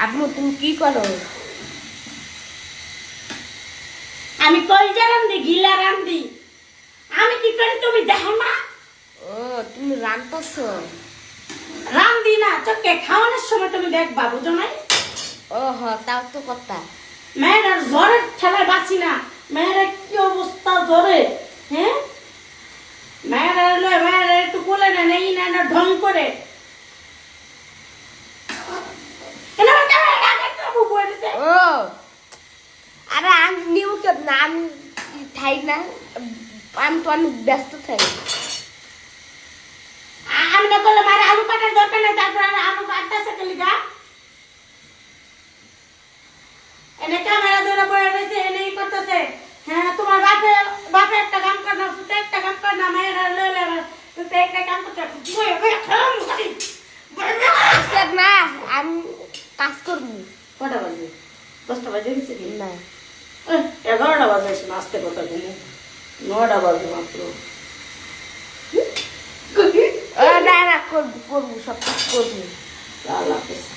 আম্মু তুমি কি করো? আমি কলজা রান্ধি, গিলা রান্ধি। আমি কি করি তুমি দেখো না? ও তুমি রান্তাছো? রান্ধি না, চোখে খাওয়ানোর সময় তুমি দেখবা, বুঝো নাই? ও হ, তাও তো কথা। মেয়েরা জ্বরের ঠেলায় বাঁচি না। মেয়েরা কি অবস্থা জ্বরে, হ্যাঁ? মেয়েরা একটু কোলে না নেই না ঢং করে। ও আরে আমি নিউ কেন না, আমি থাই না, আমি তো অনেক ব্যস্ত থাকি। আমি না করলে মারে আলু কাটার দরকার নেই, তারপর আলু কাটতেছে কালিকা। এনে ক্যামেরা ধরে বয়ে রয়েছে, এনেই করতেছে। হ্যাঁ, তোমার বাপে একটা কাম কর না, ফুটে একটা কাম কর না, মেয়েরা লইলে তুই একটা কাম করতে না আমি কাজ করবো। কটা বাজে? 10টা বাজে গেছে কি? না 11টা বাজে, আসতে কথা ঘুমো। 9টা বাজে মাত্র। না না করবো করবো, সব কাজ করবো। আল্লাহ হাফেজ।